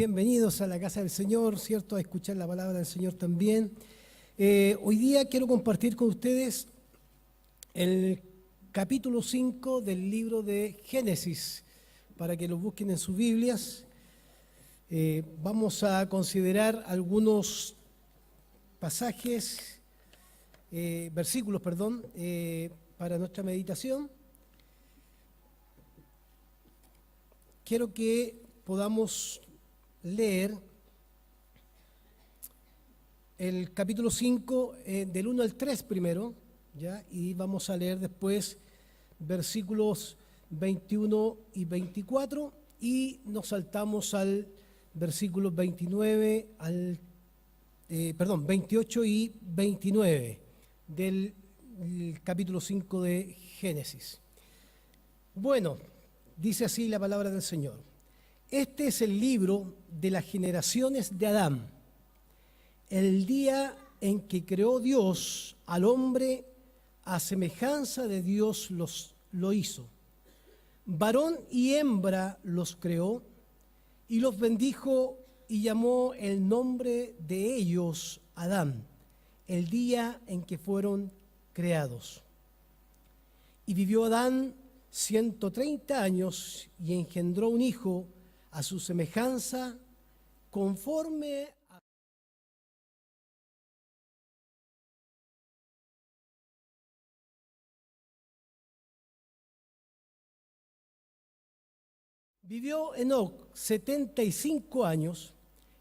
Bienvenidos a la casa del Señor, ¿cierto? A escuchar la palabra del Señor también. Hoy día quiero compartir con ustedes el capítulo 5 del libro de Génesis, para que lo busquen en sus Biblias. Vamos a considerar algunos pasajes, versículos, para nuestra meditación. Quiero que podamos leer el capítulo 5 del 1 al 3 primero, ¿ya? Y vamos a leer después versículos 21 y 24 y nos saltamos al versículo 28 y 29 del capítulo 5 de Génesis. Bueno, dice así la palabra del Señor. Este es el libro de las generaciones de Adán, el día en que creó Dios al hombre, a semejanza de Dios lo hizo. Varón y hembra los creó y los bendijo y llamó el nombre de ellos Adán, el día en que fueron creados. Y vivió Adán 130 años y engendró un hijo a su semejanza, conforme a... Vivió Enoc 75 años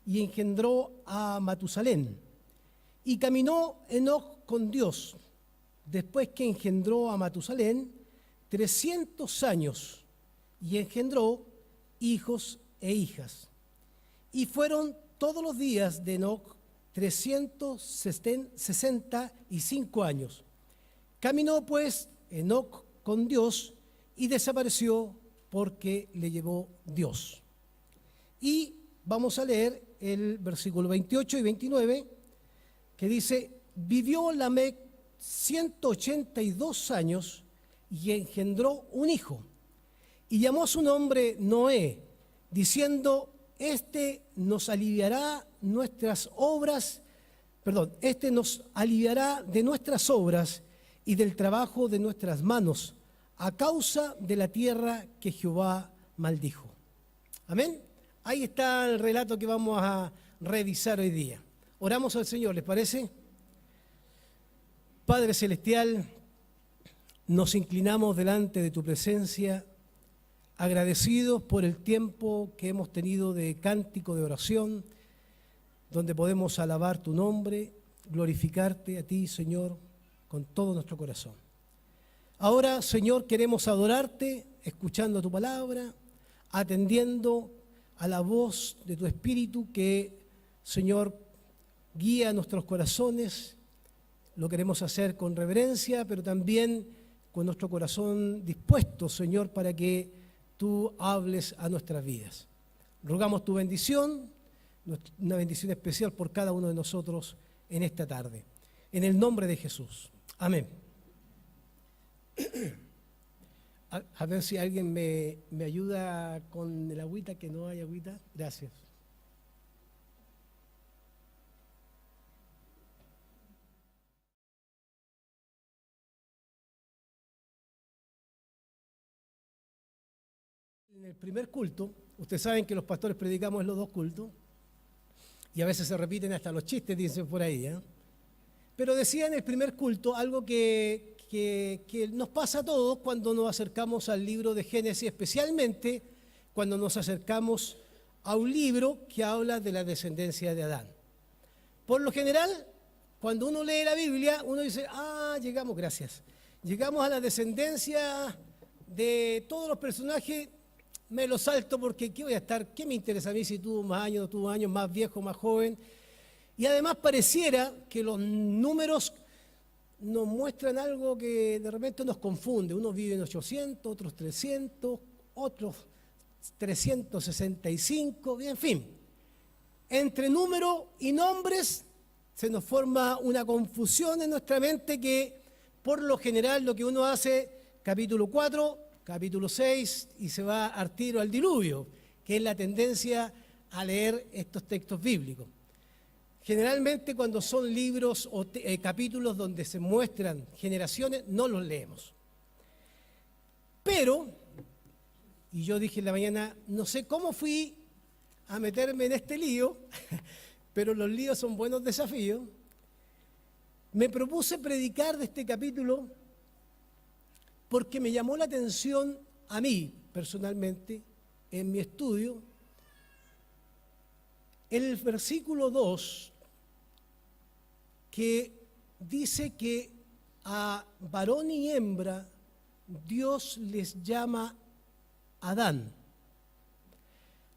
y engendró a Matusalén. Y caminó Enoc con Dios, después que engendró a Matusalén, 300 años, y engendró hijos e hijas. Y fueron todos los días de Enoc 365 años. Caminó pues Enoc con Dios y desapareció porque le llevó Dios. Y vamos a leer el versículo 28 y 29 que dice: vivió Lamec 182 años y engendró un hijo. Y llamó su nombre Noé, diciendo: Este nos aliviará de nuestras obras y del trabajo de nuestras manos, a causa de la tierra que Jehová maldijo. Amén. Ahí está el relato que vamos a revisar hoy día. Oramos al Señor, ¿les parece? Padre Celestial, nos inclinamos delante de tu presencia, agradecidos por el tiempo que hemos tenido de cántico de oración, donde podemos alabar tu nombre, glorificarte a ti, Señor, con todo nuestro corazón. Ahora, Señor, queremos adorarte, escuchando tu palabra, atendiendo a la voz de tu Espíritu que, Señor, guía nuestros corazones. Lo queremos hacer con reverencia, pero también con nuestro corazón dispuesto, Señor, para que tú hables a nuestras vidas. Rogamos tu bendición, una bendición especial por cada uno de nosotros en esta tarde. En el nombre de Jesús. Amén. A ver si alguien me ayuda con el agüita, que no hay agüita. Gracias. En el primer culto, ustedes saben que los pastores predicamos en los dos cultos, y a veces se repiten hasta los chistes, dicen por ahí, ¿eh? Pero decía en el primer culto algo que nos pasa a todos cuando nos acercamos al libro de Génesis, especialmente cuando nos acercamos a un libro que habla de la descendencia de Adán. Por lo general, cuando uno lee la Biblia, uno dice: llegamos a la descendencia de todos los personajes. Me lo salto porque ¿qué me interesa a mí si tuvo más años, no tuvo años, más viejo, más joven? Y además pareciera que los números nos muestran algo que de repente nos confunde. Unos viven 800, otros 300, otros 365, en fin. Entre número y nombres se nos forma una confusión en nuestra mente que, por lo general, lo que uno hace, capítulo 4, capítulo 6, y se va al tiro al diluvio, que es la tendencia a leer estos textos bíblicos. Generalmente cuando son libros o capítulos donde se muestran generaciones, no los leemos. Pero, y yo dije en la mañana, no sé cómo fui a meterme en este lío, pero los líos son buenos desafíos. Me propuse predicar de este capítulo porque me llamó la atención a mí, personalmente, en mi estudio, el versículo 2, que dice que a varón y hembra Dios les llama Adán.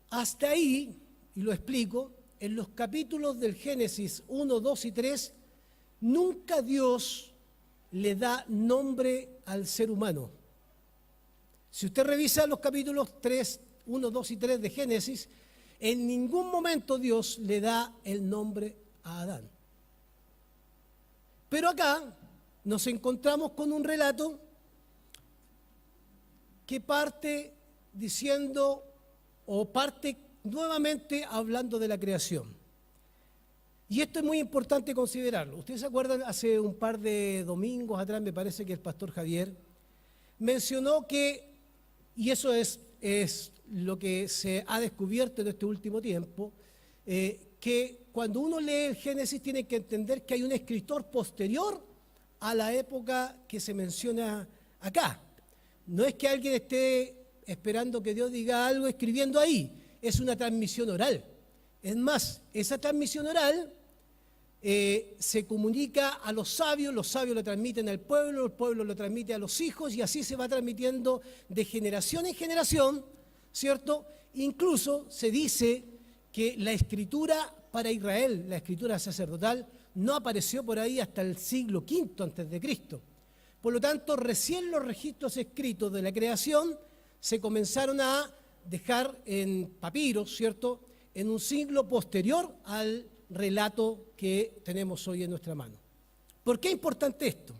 Hasta ahí, y lo explico, en los capítulos del Génesis 1, 2 y 3, nunca Dios le da nombre al ser humano. Si usted revisa los capítulos 3, 1, 2 y 3 de Génesis, en ningún momento Dios le da el nombre a Adán. Pero acá nos encontramos con un relato que parte diciendo, o parte nuevamente hablando de la creación. Y esto es muy importante considerarlo. Ustedes se acuerdan, hace un par de domingos atrás, me parece que el pastor Javier mencionó que, y eso es lo que se ha descubierto en este último tiempo, que cuando uno lee el Génesis tiene que entender que hay un escritor posterior a la época que se menciona acá. No es que alguien esté esperando que Dios diga algo escribiendo ahí, es una transmisión oral. Es más, esa transmisión oral se comunica a los sabios lo transmiten al pueblo, el pueblo lo transmite a los hijos y así se va transmitiendo de generación en generación, ¿cierto? Incluso se dice que la escritura para Israel, la escritura sacerdotal, no apareció por ahí hasta el siglo V antes de Cristo. Por lo tanto, recién los registros escritos de la creación se comenzaron a dejar en papiros, ¿cierto?, en un siglo posterior al relato que tenemos hoy en nuestra mano. ¿Por qué es importante esto?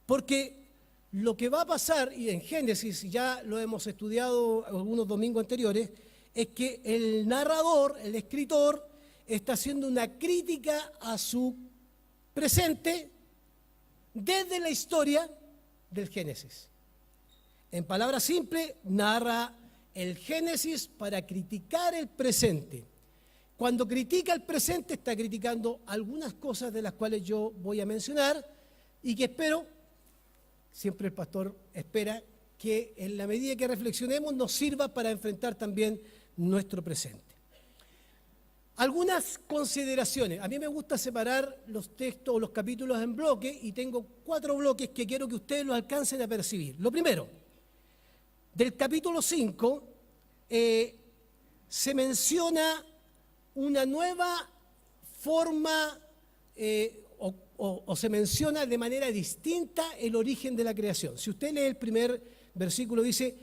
Porque lo que va a pasar, y en Génesis ya lo hemos estudiado algunos domingos anteriores, es que el narrador, el escritor, está haciendo una crítica a su presente desde la historia del Génesis. En palabras simples, narra el Génesis para criticar el presente. Cuando critica el presente, está criticando algunas cosas de las cuales yo voy a mencionar y que espero, siempre el pastor espera, que en la medida que reflexionemos nos sirva para enfrentar también nuestro presente. Algunas consideraciones. A mí me gusta separar los textos o los capítulos en bloques y tengo 4 bloques que quiero que ustedes los alcancen a percibir. Lo primero, del capítulo 5 se menciona una nueva forma o se menciona de manera distinta el origen de la creación. Si usted lee el primer versículo, dice,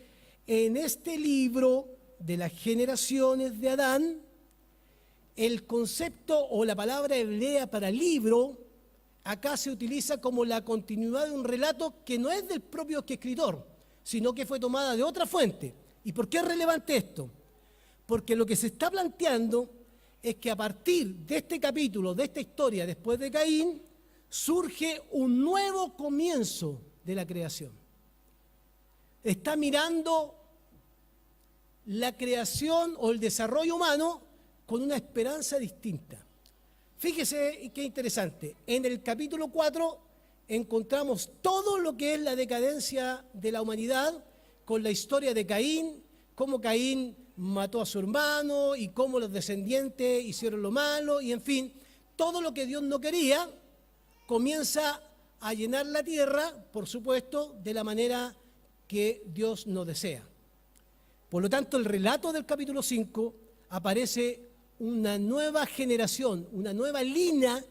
en este libro de las generaciones de Adán, el concepto o la palabra hebrea para libro, acá se utiliza como la continuidad de un relato que no es del propio escritor, sino que fue tomada de otra fuente. ¿Y por qué es relevante esto? Porque lo que se está planteando es que a partir de este capítulo, de esta historia después de Caín, surge un nuevo comienzo de la creación. Está mirando la creación o el desarrollo humano con una esperanza distinta. Fíjese qué interesante. En el capítulo 4 encontramos todo lo que es la decadencia de la humanidad con la historia de Caín, cómo Caín mató a su hermano y cómo los descendientes hicieron lo malo y en fin, todo lo que Dios no quería comienza a llenar la tierra, por supuesto, de la manera que Dios no desea. Por lo tanto, el relato del capítulo 5 aparece una nueva generación, una nueva línea,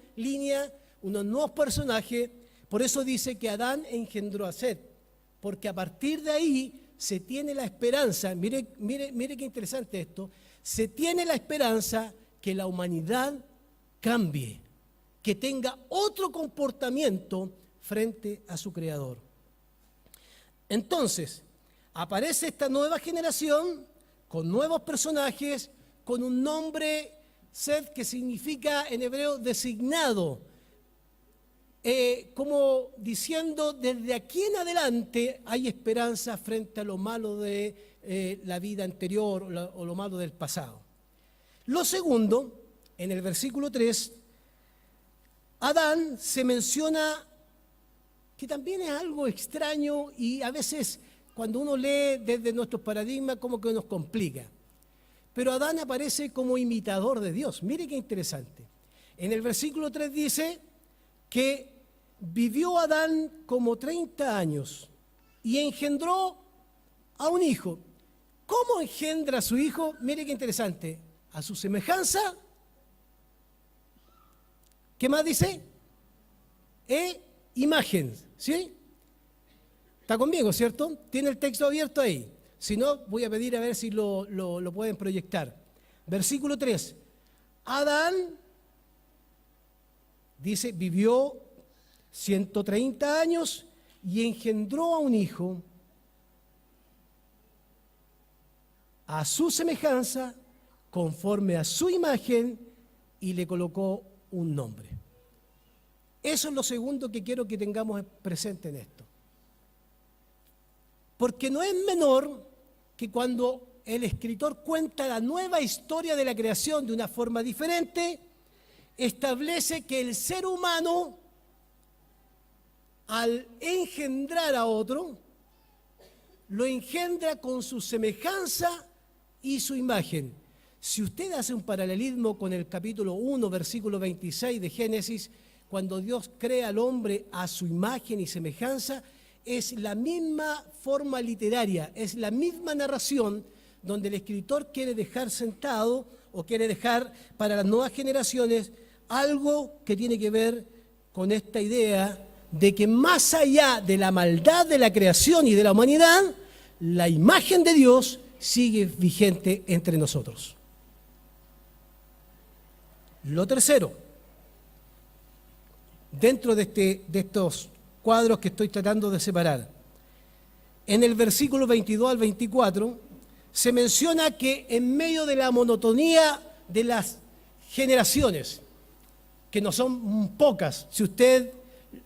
unos nuevos personajes. Por eso dice que Adán engendró a Set, porque a partir de ahí se tiene la esperanza, mire qué interesante esto, se tiene la esperanza que la humanidad cambie, que tenga otro comportamiento frente a su Creador. Entonces, aparece esta nueva generación con nuevos personajes, con un nombre, Seth, que significa en hebreo designado, como diciendo, desde aquí en adelante hay esperanza frente a lo malo de la vida anterior o lo malo del pasado. Lo segundo, en el versículo 3, Adán se menciona que también es algo extraño y a veces cuando uno lee desde nuestros paradigmas como que nos complica. Pero Adán aparece como imitador de Dios. Mire qué interesante. En el versículo 3 dice que vivió Adán como 30 años y engendró a un hijo. ¿Cómo engendra a su hijo? Mire qué interesante. A su semejanza. ¿Qué más dice? Imagen, ¿sí? Está conmigo, ¿cierto? Tiene el texto abierto ahí. Si no, voy a pedir a ver si lo pueden proyectar. Versículo 3. Adán, dice, vivió 130 años y engendró a un hijo a su semejanza, conforme a su imagen, y le colocó un nombre. Eso es lo segundo que quiero que tengamos presente en esto. Porque no es menor que cuando el escritor cuenta la nueva historia de la creación de una forma diferente, establece que el ser humano, al engendrar a otro, lo engendra con su semejanza y su imagen. Si usted hace un paralelismo con el capítulo 1, versículo 26 de Génesis, cuando Dios crea al hombre a su imagen y semejanza, es la misma forma literaria, es la misma narración donde el escritor quiere dejar sentado o quiere dejar para las nuevas generaciones algo que tiene que ver con esta idea de que más allá de la maldad de la creación y de la humanidad, la imagen de Dios sigue vigente entre nosotros. Lo tercero, dentro de estos cuadros que estoy tratando de separar, en el versículo 22 al 24 se menciona que en medio de la monotonía de las generaciones, que no son pocas, si usted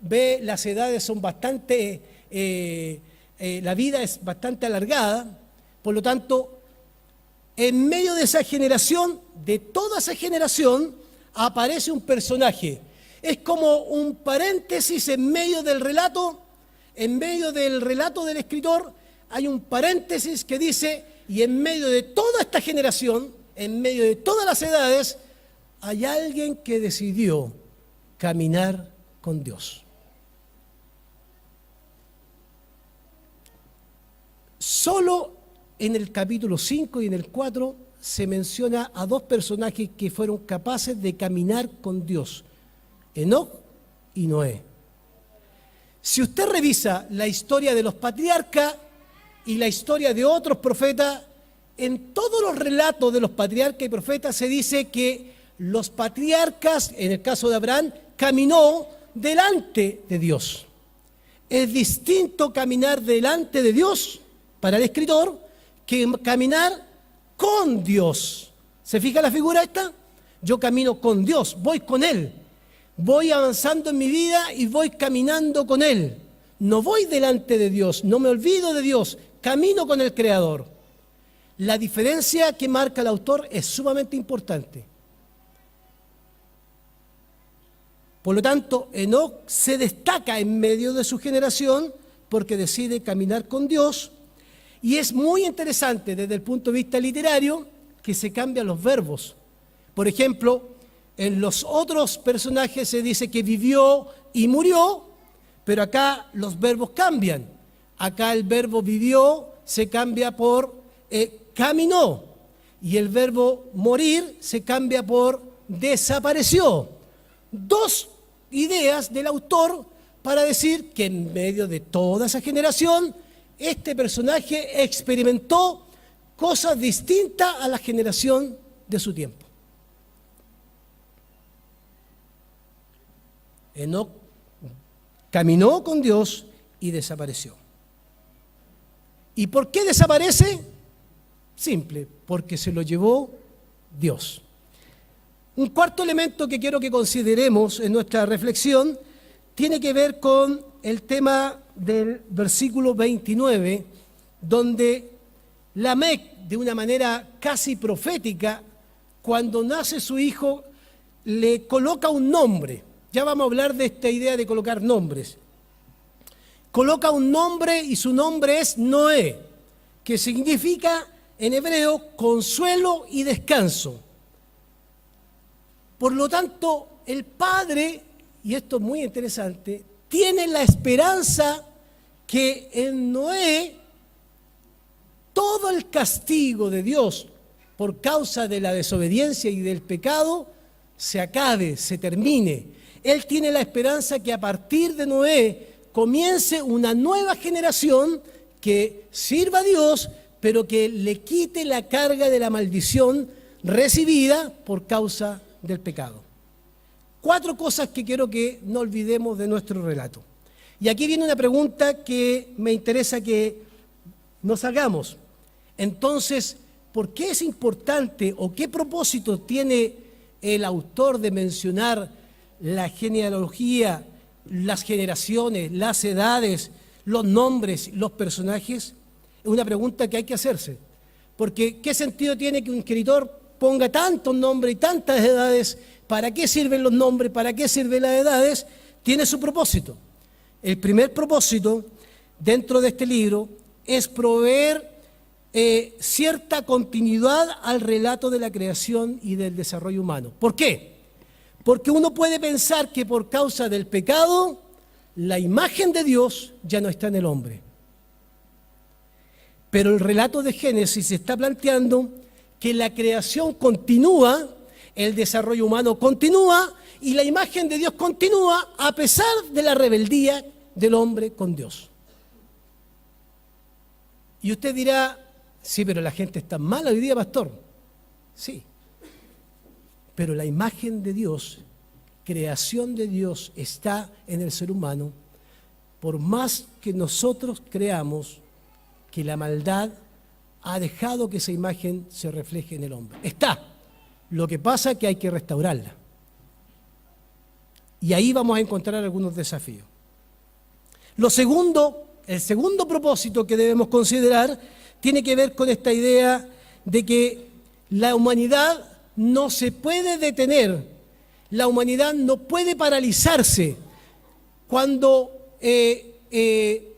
ve las edades son bastante, la vida es bastante alargada, por lo tanto, en medio de esa generación, de toda esa generación, aparece un personaje. Es como un paréntesis en medio del relato del escritor, hay un paréntesis que dice, y en medio de toda esta generación, en medio de todas las edades, hay alguien que decidió caminar con Dios. Solo en el capítulo 5 y en el 4 se menciona a dos personajes que fueron capaces de caminar con Dios, Enoc y Noé. Si usted revisa la historia de los patriarcas y la historia de otros profetas, en todos los relatos de los patriarcas y profetas se dice que los patriarcas, en el caso de Abraham, caminó delante de Dios. Es distinto caminar delante de Dios para el escritor que caminar con Dios. ¿Se fija la figura esta? Yo camino con Dios, voy con Él. Voy avanzando en mi vida y voy caminando con Él. No voy delante de Dios, no me olvido de Dios, camino con el Creador. La diferencia que marca el autor es sumamente importante. Por lo tanto, Enoc se destaca en medio de su generación porque decide caminar con Dios. Y es muy interesante desde el punto de vista literario que se cambian los verbos. Por ejemplo, en los otros personajes se dice que vivió y murió, pero acá los verbos cambian. Acá el verbo vivió se cambia por caminó y el verbo morir se cambia por desapareció. Dos ideas del autor para decir que en medio de toda esa generación este personaje experimentó cosas distintas a la generación de su tiempo. Enoc caminó con Dios y desapareció. ¿Y por qué desaparece? Simple, porque se lo llevó Dios. Un cuarto elemento que quiero que consideremos en nuestra reflexión tiene que ver con el tema del versículo 29, donde Lamec, de una manera casi profética, cuando nace su hijo, le coloca un nombre. Ya vamos a hablar de esta idea de colocar nombres. Coloca un nombre y su nombre es Noé, que significa en hebreo consuelo y descanso. Por lo tanto, el padre, y esto es muy interesante, tiene la esperanza que en Noé todo el castigo de Dios por causa de la desobediencia y del pecado se acabe, se termine. Él tiene la esperanza que a partir de Noé comience una nueva generación que sirva a Dios, pero que le quite la carga de la maldición recibida por causa del pecado. 4 cosas que quiero que no olvidemos de nuestro relato. Y aquí viene una pregunta que me interesa que nos hagamos. Entonces, ¿por qué es importante o qué propósito tiene el autor de mencionar la genealogía, las generaciones, las edades, los nombres, los personajes? Es una pregunta que hay que hacerse. Porque ¿qué sentido tiene que un escritor ponga tantos nombres y tantas edades? ¿Para qué sirven los nombres? ¿Para qué sirven las edades? Tiene su propósito. El primer propósito dentro de este libro es proveer cierta continuidad al relato de la creación y del desarrollo humano. ¿Por qué? Porque uno puede pensar que por causa del pecado, la imagen de Dios ya no está en el hombre. Pero el relato de Génesis está planteando que la creación continúa, el desarrollo humano continúa y la imagen de Dios continúa a pesar de la rebeldía del hombre con Dios. Y usted dirá, sí, pero la gente está mala hoy día, pastor. Sí, pero la imagen de Dios, creación de Dios, está en el ser humano, por más que nosotros creamos que la maldad ha dejado que esa imagen se refleje en el hombre. Está. Lo que pasa es que hay que restaurarla. Y ahí vamos a encontrar algunos desafíos. El segundo propósito que debemos considerar tiene que ver con esta idea de que la humanidad no se puede detener, la humanidad no puede paralizarse. Cuando el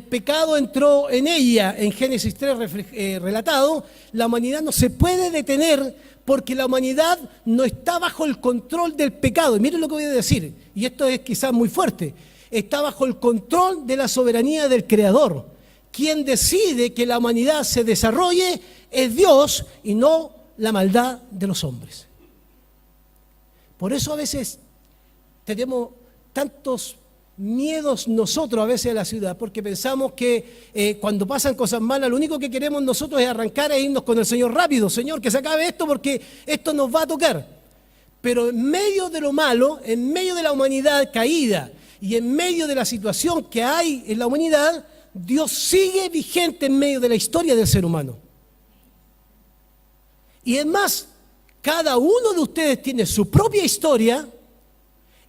pecado entró en ella, en Génesis 3 relatado, la humanidad no se puede detener porque la humanidad no está bajo el control del pecado. Y miren lo que voy a decir, y esto es quizás muy fuerte, está bajo el control de la soberanía del Creador. Quien decide que la humanidad se desarrolle es Dios y no la maldad de los hombres. Por eso a veces tenemos tantos miedos nosotros a veces a la ciudad, porque pensamos que cuando pasan cosas malas, lo único que queremos nosotros es arrancar e irnos con el Señor rápido. Señor, que se acabe esto porque esto nos va a tocar. Pero en medio de lo malo, en medio de la humanidad caída y en medio de la situación que hay en la humanidad, Dios sigue vigente en medio de la historia del ser humano. Y es más, cada uno de ustedes tiene su propia historia.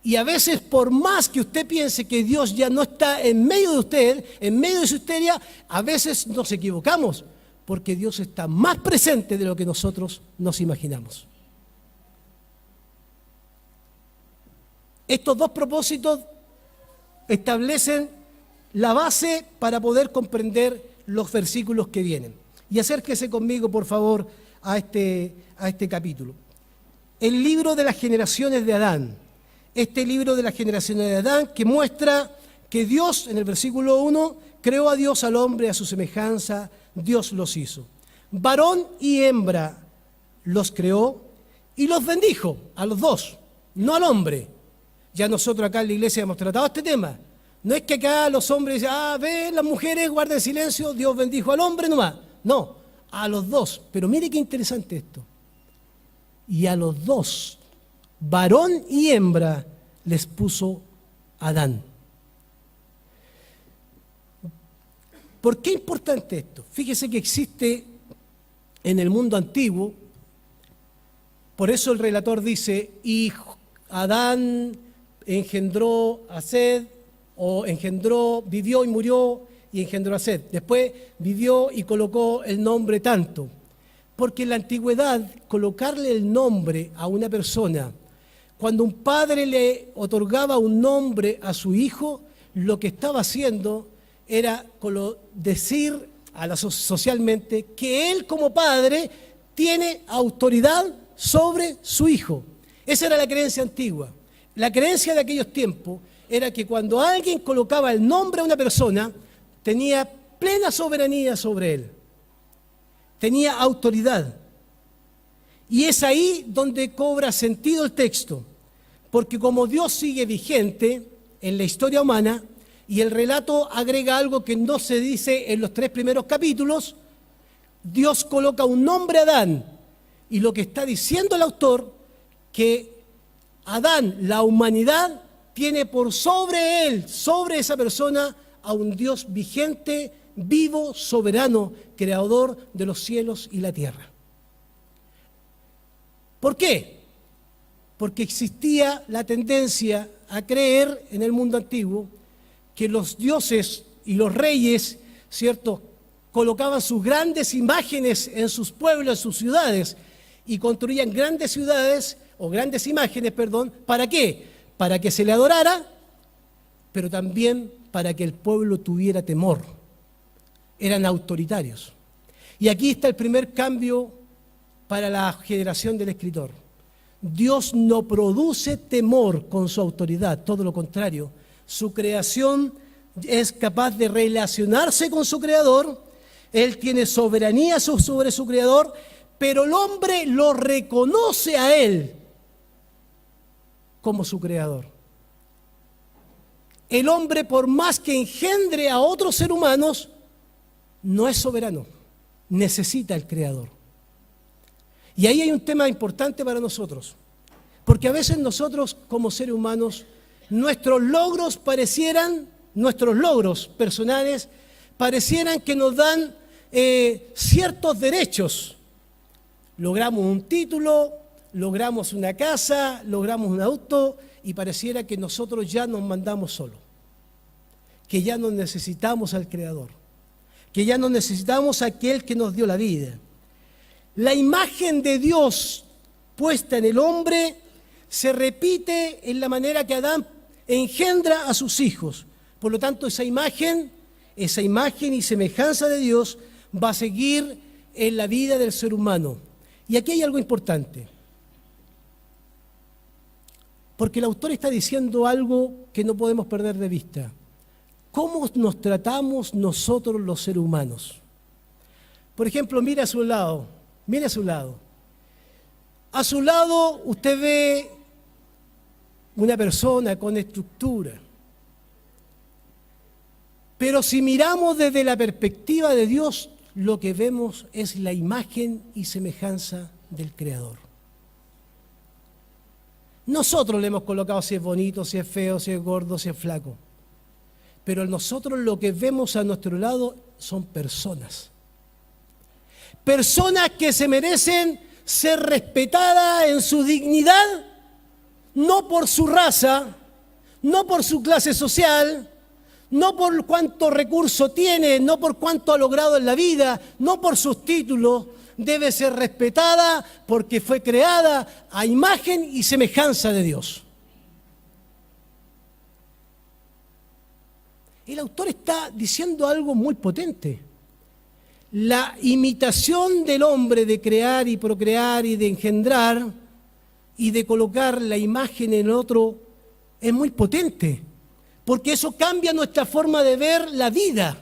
Y a veces, por más que usted piense que Dios ya no está en medio de usted, en medio de su historia, a veces nos equivocamos, porque Dios está más presente de lo que nosotros nos imaginamos. Estos 2 propósitos establecen la base para poder comprender los versículos que vienen. Y acérquese conmigo, por favor, a este capítulo. El libro de las generaciones de Adán. Este libro de las generaciones de Adán que muestra que Dios, en el versículo 1, creó a Dios al hombre a su semejanza, Dios los hizo. Varón y hembra los creó y los bendijo a los 2, no al hombre. Ya nosotros acá en la iglesia hemos tratado este tema. No es que acá los hombres dicen, ven, las mujeres guarden silencio, Dios bendijo al hombre nomás. No, a los 2. Pero mire qué interesante esto. Y a los 2, varón y hembra, les puso Adán. ¿Por qué es importante esto? Fíjese que existe en el mundo antiguo Por eso el relator dice, y Adán engendró a Seth, o engendró, vivió y murió y engendró a Seth. Después vivió y colocó el nombre tanto. Porque en la antigüedad, colocarle el nombre a una persona, cuando un padre le otorgaba un nombre a su hijo, lo que estaba haciendo era decir socialmente que él como padre tiene autoridad sobre su hijo. Esa era la creencia antigua. La creencia de aquellos tiempos era que cuando alguien colocaba el nombre a una persona, tenía plena soberanía sobre él. Tenía autoridad. Y es ahí donde cobra sentido el texto. Porque como Dios sigue vigente en la historia humana, y el relato agrega algo que no se dice en los 3 primeros capítulos, Dios coloca un nombre a Adán. Y lo que está diciendo el autor, que Adán, la humanidad, tiene por sobre él, sobre esa persona, a un Dios vigente, vivo, soberano, creador de los cielos y la tierra. ¿Por qué? Porque existía la tendencia a creer en el mundo antiguo que los dioses y los reyes, ¿cierto?, colocaban sus grandes imágenes en sus pueblos, en sus ciudades, y construían grandes ciudades, o grandes imágenes, perdón, ¿para qué? Para que se le adorara, pero también para que el pueblo tuviera temor. Eran autoritarios. Y aquí está el primer cambio para la generación del escritor. Dios no produce temor con su autoridad, todo lo contrario. Su creación es capaz de relacionarse con su creador, Él tiene soberanía sobre su creador, pero el hombre lo reconoce a Él como su creador. El hombre, por más que engendre a otros seres humanos, no es soberano, necesita el creador. Y ahí hay un tema importante para nosotros, porque a veces nosotros como seres humanos, nuestros logros personales, parecieran que nos dan ciertos derechos. Logramos un título, logramos una casa, logramos un auto y pareciera que nosotros ya nos mandamos solos, que ya no necesitamos al Creador, que ya no necesitamos a aquel que nos dio la vida. La imagen de Dios puesta en el hombre se repite en la manera que Adán engendra a sus hijos. Por lo tanto, esa imagen y semejanza de Dios va a seguir en la vida del ser humano. Y aquí hay algo importante, porque el autor está diciendo algo que no podemos perder de vista. ¿Cómo nos tratamos nosotros los seres humanos? Por ejemplo, mire a su lado. A su lado usted ve una persona con estructura. Pero si miramos desde la perspectiva de Dios, lo que vemos es la imagen y semejanza del Creador. Nosotros le hemos colocado si es bonito, si es feo, si es gordo, si es flaco. Pero nosotros lo que vemos a nuestro lado son personas. Personas que se merecen ser respetadas en su dignidad, no por su raza, no por su clase social, no por cuánto recurso tiene, no por cuánto ha logrado en la vida, no por sus títulos. Debe ser respetada porque fue creada a imagen y semejanza de Dios. El autor está diciendo algo muy potente. La imitación del hombre de crear y procrear y de engendrar y de colocar la imagen en otro es muy potente, porque eso cambia nuestra forma de ver la vida,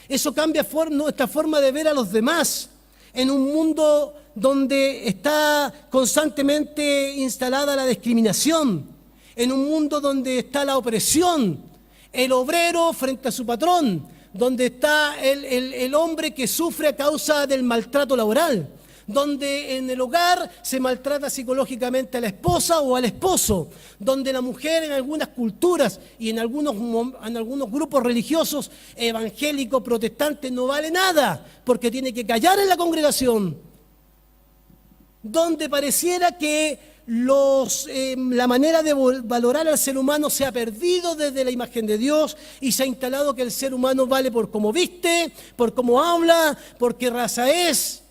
eso cambia nuestra forma de ver a los demás, en un mundo donde está constantemente instalada la discriminación, en un mundo donde está la opresión, el obrero frente a su patrón, donde está el hombre que sufre a causa del maltrato laboral, donde en el hogar se maltrata psicológicamente a la esposa o al esposo, donde la mujer en algunas culturas y en algunos grupos religiosos evangélicos, protestantes, no vale nada, porque tiene que callar en la congregación. donde pareciera que la manera de valorar al ser humano se ha perdido desde la imagen de Dios y se ha instalado que el ser humano vale por cómo viste, por cómo habla, por qué raza es.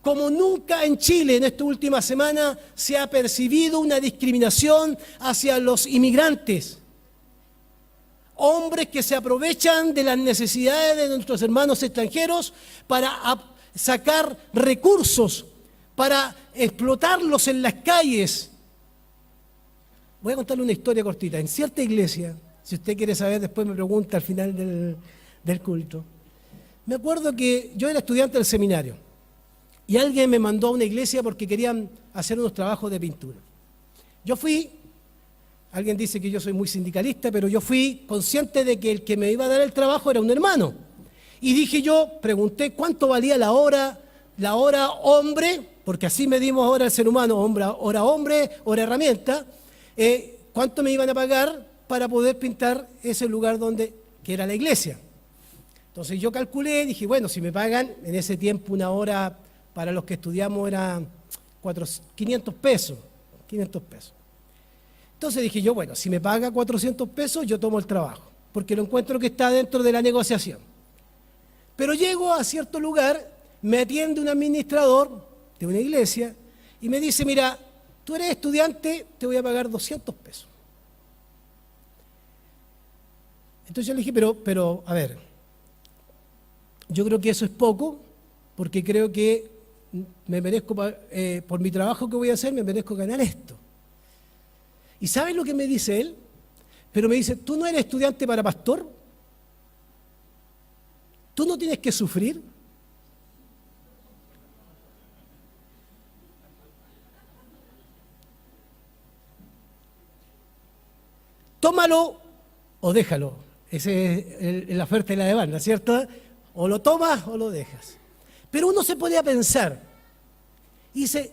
Como nunca en Chile en esta última semana se ha percibido una discriminación hacia los inmigrantes. Hombres que se aprovechan de las necesidades de nuestros hermanos extranjeros para sacar recursos, para explotarlos en las calles. Voy a contarle una historia cortita. En cierta iglesia, si usted quiere saber, después me pregunta al final del culto. Me acuerdo que yo era estudiante del seminario y alguien me mandó a una iglesia porque querían hacer unos trabajos de pintura. Yo fui, alguien dice que yo soy muy sindicalista, pero yo fui consciente de que el que me iba a dar el trabajo era un hermano. Y dije yo, pregunté cuánto valía la hora hombre, porque así medimos ahora el ser humano, hora hombre, hora herramienta, cuánto me iban a pagar para poder pintar ese lugar que era la iglesia. Entonces yo calculé, dije, bueno, si me pagan en ese tiempo una hora para los que estudiamos era 500 pesos. Entonces dije yo, bueno, si me paga 400 pesos, yo tomo el trabajo, porque lo encuentro que está dentro de la negociación. Pero llego a cierto lugar, me atiende un administrador de una iglesia y me dice, mira, tú eres estudiante, te voy a pagar 200 pesos. Entonces yo le dije, pero a ver, yo creo que eso es poco, porque creo que me merezco, por mi trabajo que voy a hacer, me merezco ganar esto. ¿Y sabes lo que me dice él? Pero me dice, ¿tú no eres estudiante para pastor? ¿Tú no tienes que sufrir? Tómalo o déjalo. Esa es la oferta y la demanda, ¿cierto? O lo tomas o lo dejas. Pero uno se pone a pensar y dice,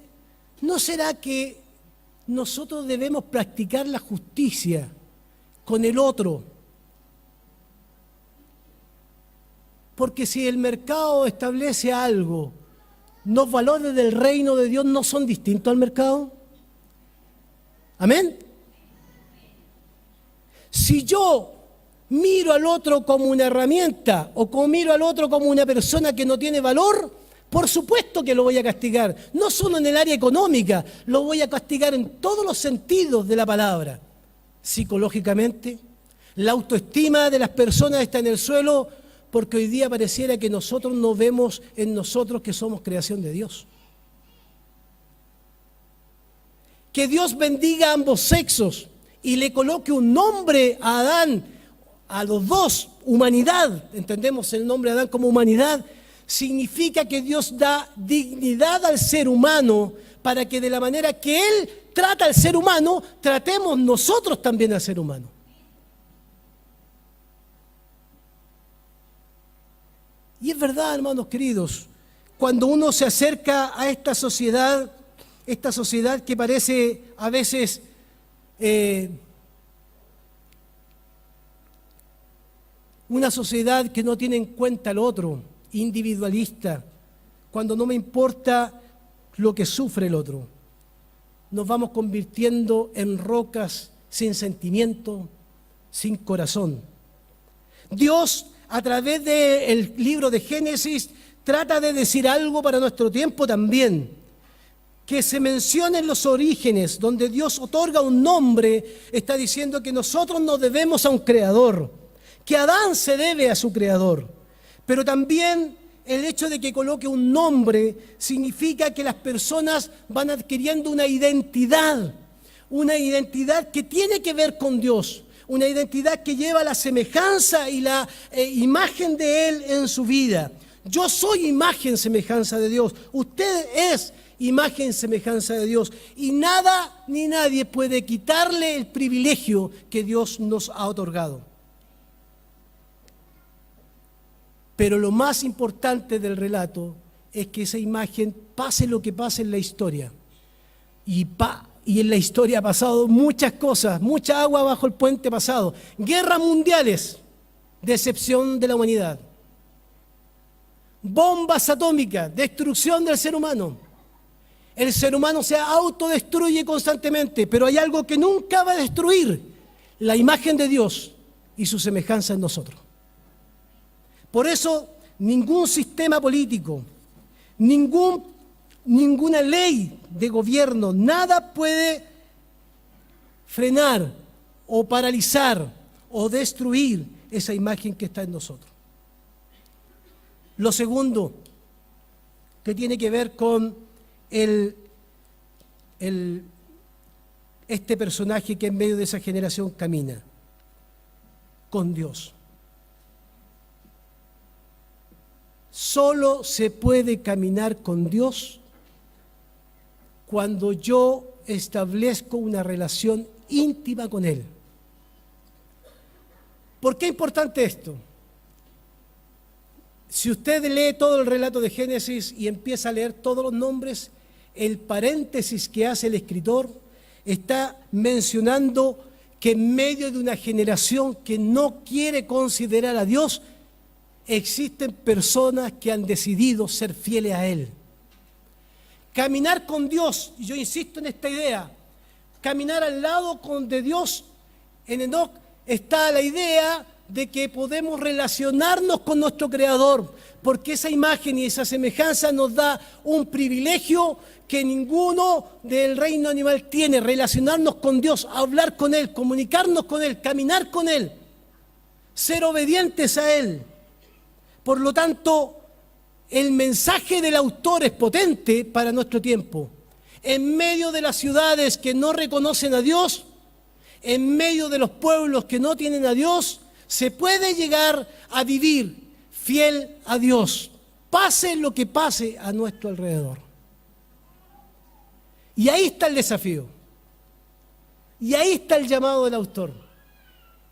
¿no será que nosotros debemos practicar la justicia con el otro? Porque si el mercado establece algo, ¿los valores del reino de Dios no son distintos al mercado? ¿Amén? Si yo miro al otro como una herramienta o miro al otro como una persona que no tiene valor, por supuesto que lo voy a castigar. No solo en el área económica, lo voy a castigar en todos los sentidos de la palabra. Psicológicamente, la autoestima de las personas está en el suelo porque hoy día pareciera que nosotros no vemos en nosotros que somos creación de Dios. Que Dios bendiga a ambos sexos y le coloque un nombre a Adán, a los dos, humanidad, entendemos el nombre de Adán como humanidad, significa que Dios da dignidad al ser humano para que de la manera que Él trata al ser humano, tratemos nosotros también al ser humano. Y es verdad, hermanos queridos, cuando uno se acerca a esta sociedad que parece a veces una sociedad que no tiene en cuenta al otro, individualista, cuando no me importa lo que sufre el otro, nos vamos convirtiendo en rocas sin sentimiento, sin corazón. Dios, a través del libro de Génesis, trata de decir algo para nuestro tiempo también. Que se mencionen los orígenes, donde Dios otorga un nombre, está diciendo que nosotros nos debemos a un creador, que Adán se debe a su creador. Pero también el hecho de que coloque un nombre significa que las personas van adquiriendo una identidad que tiene que ver con Dios, una identidad que lleva la semejanza y la imagen de Él en su vida. Yo soy imagen, semejanza de Dios. Usted es imagen, semejanza de Dios. Y nada ni nadie puede quitarle el privilegio que Dios nos ha otorgado. Pero lo más importante del relato es que esa imagen, pase lo que pase en la historia, y en la historia ha pasado muchas cosas, mucha agua bajo el puente pasado, guerras mundiales, decepción de la humanidad, bombas atómicas, destrucción del ser humano, El ser humano se autodestruye constantemente, pero hay algo que nunca va a destruir: la imagen de Dios y su semejanza en nosotros. Por eso, ningún sistema político, ninguna ley de gobierno, nada puede frenar o paralizar o destruir esa imagen que está en nosotros. Lo segundo, que tiene que ver con este personaje que en medio de esa generación camina con Dios. Solo se puede caminar con Dios cuando yo establezco una relación íntima con Él. ¿Por qué es importante esto? Si usted lee todo el relato de Génesis y empieza a leer todos los nombres, el paréntesis que hace el escritor está mencionando que en medio de una generación que no quiere considerar a Dios, existen personas que han decidido ser fieles a Él. Caminar con Dios, y yo insisto en esta idea, caminar al lado de Dios. En Enoc está la idea de que podemos relacionarnos con nuestro Creador, porque esa imagen y esa semejanza nos da un privilegio que ninguno del reino animal tiene: relacionarnos con Dios, hablar con Él, comunicarnos con Él, caminar con Él, ser obedientes a Él. Por lo tanto, el mensaje del autor es potente para nuestro tiempo. En medio de las ciudades que no reconocen a Dios, en medio de los pueblos que no tienen a Dios, se puede llegar a vivir fiel a Dios, pase lo que pase a nuestro alrededor. Y ahí está el desafío. Y ahí está el llamado del autor.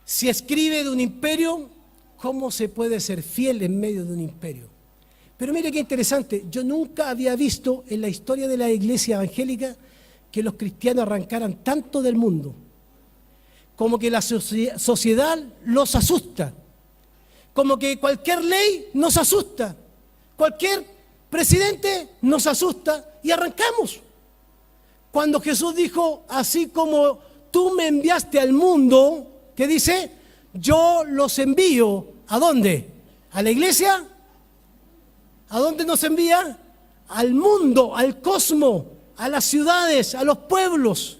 Si escribe de un imperio, ¿cómo se puede ser fiel en medio de un imperio? Pero mire qué interesante, yo nunca había visto en la historia de la iglesia evangélica que los cristianos arrancaran tanto del mundo. Como que la sociedad los asusta. Como que cualquier ley nos asusta. Cualquier presidente nos asusta y arrancamos. Cuando Jesús dijo, así como tú me enviaste al mundo, ¿qué dice? Yo los envío, ¿a dónde? ¿A la iglesia? ¿A dónde nos envía? Al mundo, al cosmos, a las ciudades, a los pueblos.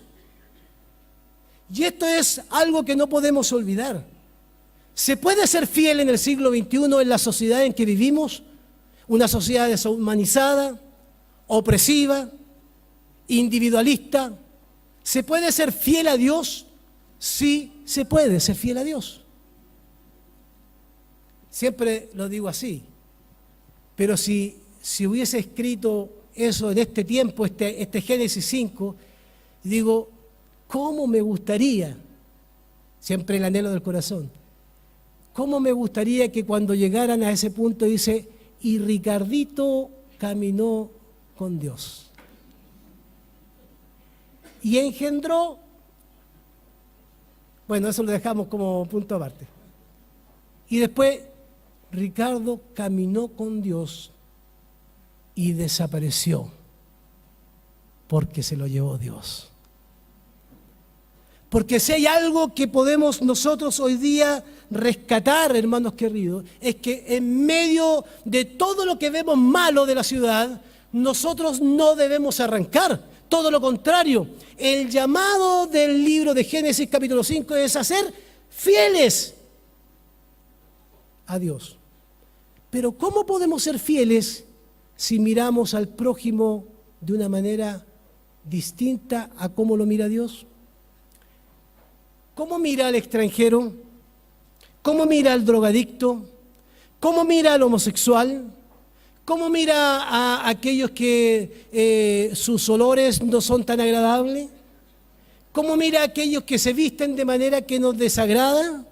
Y esto es algo que no podemos olvidar. ¿Se puede ser fiel en el siglo XXI en la sociedad en que vivimos? Una sociedad deshumanizada, opresiva, individualista. ¿Se puede ser fiel a Dios? Sí, se puede ser fiel a Dios. Siempre lo digo así. Pero si hubiese escrito eso en este tiempo, este Génesis 5, digo, ¿cómo me gustaría? Siempre el anhelo del corazón. ¿Cómo me gustaría que cuando llegaran a ese punto dice, y Ricardito caminó con Dios? Y engendró, bueno, eso lo dejamos como punto aparte. Y después, Ricardo caminó con Dios y desapareció porque se lo llevó Dios. Porque si hay algo que podemos nosotros hoy día rescatar, hermanos queridos, es que en medio de todo lo que vemos malo de la ciudad, nosotros no debemos arrancar. Todo lo contrario, el llamado del libro de Génesis capítulo 5 es a ser fieles a Dios. Pero ¿cómo podemos ser fieles si miramos al prójimo de una manera distinta a cómo lo mira Dios? ¿Cómo mira al extranjero? ¿Cómo mira al drogadicto? ¿Cómo mira al homosexual? ¿Cómo mira a aquellos que sus olores no son tan agradables? ¿Cómo mira a aquellos que se visten de manera que nos desagrada?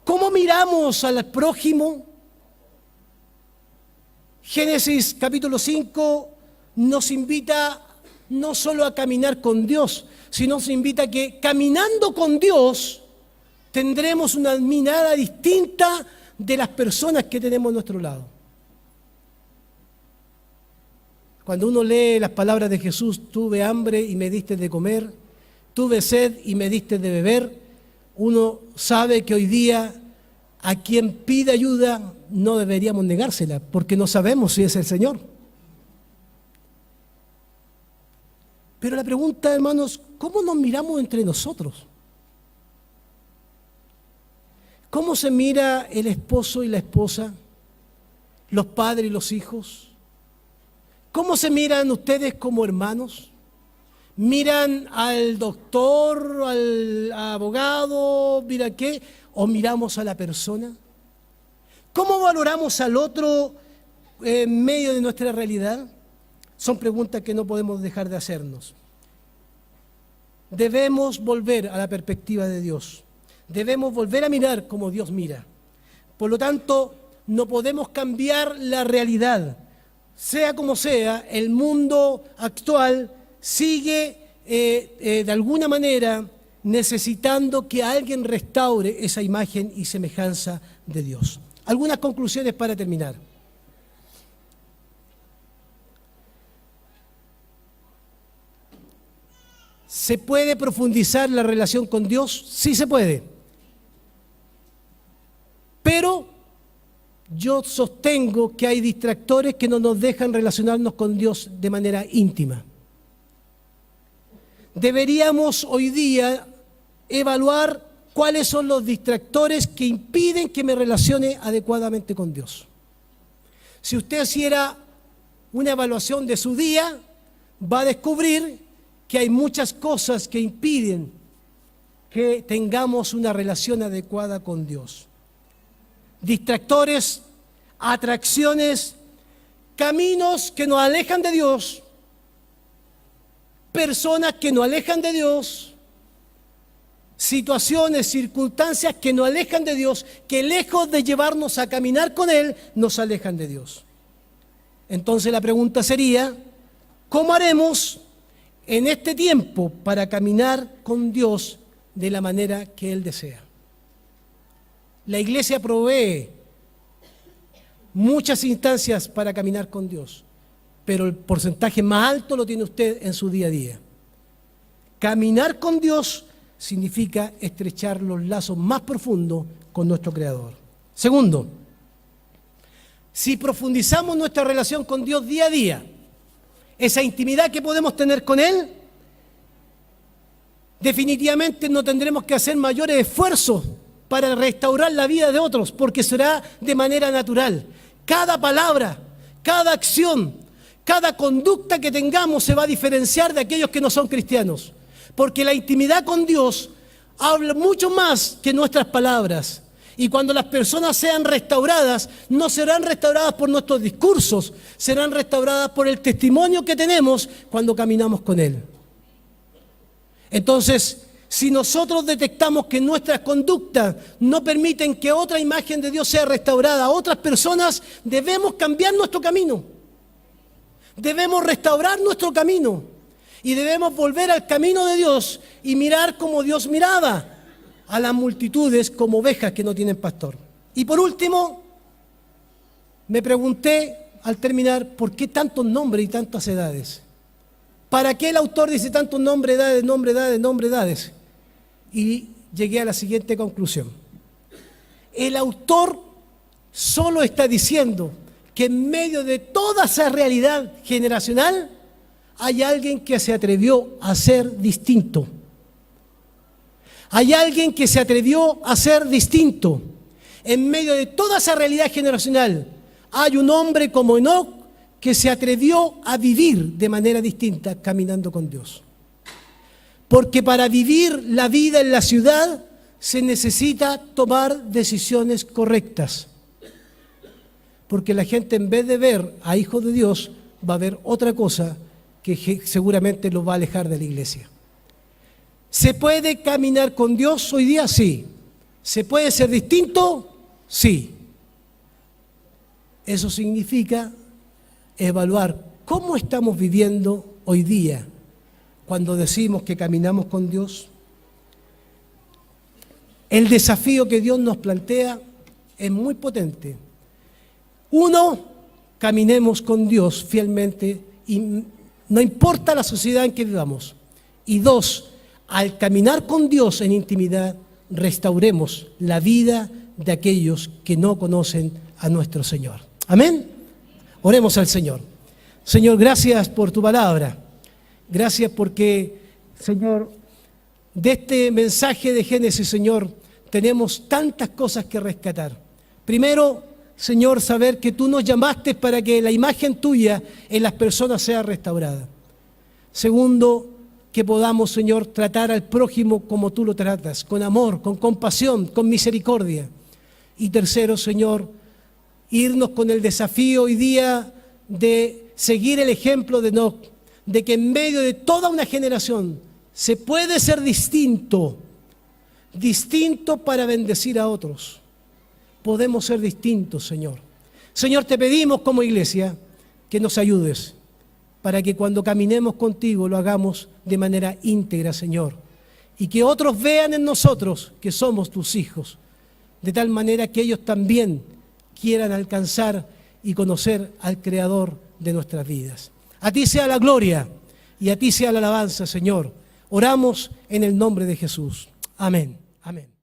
¿Cómo miramos al prójimo? Génesis capítulo 5 nos invita no solo a caminar con Dios, sino nos invita a que caminando con Dios tendremos una mirada distinta de las personas que tenemos a nuestro lado. Cuando uno lee las palabras de Jesús, tuve hambre y me diste de comer, tuve sed y me diste de beber, uno sabe que hoy día a quien pide ayuda no deberíamos negársela, porque no sabemos si es el Señor. Pero la pregunta, hermanos, ¿cómo nos miramos entre nosotros? ¿Cómo se mira el esposo y la esposa, los padres y los hijos? ¿Cómo se miran ustedes como hermanos? ¿Miran al doctor, al abogado, mira qué? ¿O miramos a la persona? ¿Cómo valoramos al otro en medio de nuestra realidad? Son preguntas que no podemos dejar de hacernos. Debemos volver a la perspectiva de Dios. Debemos volver a mirar como Dios mira. Por lo tanto, no podemos cambiar la realidad. Sea como sea, el mundo actual sigue de alguna manera necesitando que alguien restaure esa imagen y semejanza de Dios. Algunas conclusiones para terminar. ¿Se puede profundizar la relación con Dios? Sí se puede. Pero yo sostengo que hay distractores que no nos dejan relacionarnos con Dios de manera íntima. Deberíamos hoy día evaluar cuáles son los distractores que impiden que me relacione adecuadamente con Dios. Si usted hiciera una evaluación de su día, va a descubrir que hay muchas cosas que impiden que tengamos una relación adecuada con Dios. Distractores, atracciones, caminos que nos alejan de Dios, personas que nos alejan de Dios, situaciones, circunstancias que nos alejan de Dios, que lejos de llevarnos a caminar con Él, nos alejan de Dios. Entonces la pregunta sería, ¿cómo haremos en este tiempo para caminar con Dios de la manera que Él desea? La Iglesia provee muchas instancias para caminar con Dios, pero el porcentaje más alto lo tiene usted en su día a día. Caminar con Dios significa estrechar los lazos más profundos con nuestro Creador. Segundo, si profundizamos nuestra relación con Dios día a día, esa intimidad que podemos tener con Él, definitivamente no tendremos que hacer mayores esfuerzos para restaurar la vida de otros, porque será de manera natural. Cada palabra, cada acción, cada conducta que tengamos se va a diferenciar de aquellos que no son cristianos, porque la intimidad con Dios habla mucho más que nuestras palabras. Y cuando las personas sean restauradas, no serán restauradas por nuestros discursos, serán restauradas por el testimonio que tenemos cuando caminamos con Él. Entonces, si nosotros detectamos que nuestras conductas no permiten que otra imagen de Dios sea restaurada a otras personas, debemos cambiar nuestro camino. Debemos restaurar nuestro camino y debemos volver al camino de Dios y mirar como Dios miraba a las multitudes como ovejas que no tienen pastor. Y por último, me pregunté al terminar, ¿por qué tantos nombres y tantas edades? ¿Para qué el autor dice tantos nombres, edades, nombre, edades, nombre, edades? Y llegué a la siguiente conclusión. El autor solo está diciendo que en medio de toda esa realidad generacional hay alguien que se atrevió a ser distinto. Hay alguien que se atrevió a ser distinto. En medio de toda esa realidad generacional hay un hombre como Enoc que se atrevió a vivir de manera distinta caminando con Dios. Porque para vivir la vida en la ciudad se necesita tomar decisiones correctas. Porque la gente, en vez de ver a hijos de Dios, va a ver otra cosa que seguramente los va a alejar de la iglesia. ¿Se puede caminar con Dios hoy día? Sí. ¿Se puede ser distinto? Sí. Eso significa evaluar cómo estamos viviendo hoy día cuando decimos que caminamos con Dios. El desafío que Dios nos plantea es muy potente. Uno, caminemos con Dios fielmente y no importa la sociedad en que vivamos. Y dos, al caminar con Dios en intimidad, restauremos la vida de aquellos que no conocen a nuestro Señor. Amén. Oremos al Señor. Señor, gracias por tu palabra. Gracias porque, Señor, de este mensaje de Génesis, Señor, tenemos tantas cosas que rescatar. Primero, Señor, saber que tú nos llamaste para que la imagen tuya en las personas sea restaurada. Segundo, que podamos, Señor, tratar al prójimo como tú lo tratas, con amor, con compasión, con misericordia. Y tercero, Señor, irnos con el desafío hoy día de seguir el ejemplo de Enoc, de que en medio de toda una generación se puede ser distinto para bendecir a otros. Podemos ser distintos, Señor. Señor, te pedimos como iglesia que nos ayudes para que cuando caminemos contigo lo hagamos de manera íntegra, Señor, y que otros vean en nosotros que somos tus hijos, de tal manera que ellos también quieran alcanzar y conocer al Creador de nuestras vidas. A ti sea la gloria y a ti sea la alabanza, Señor. Oramos en el nombre de Jesús. Amén. Amén.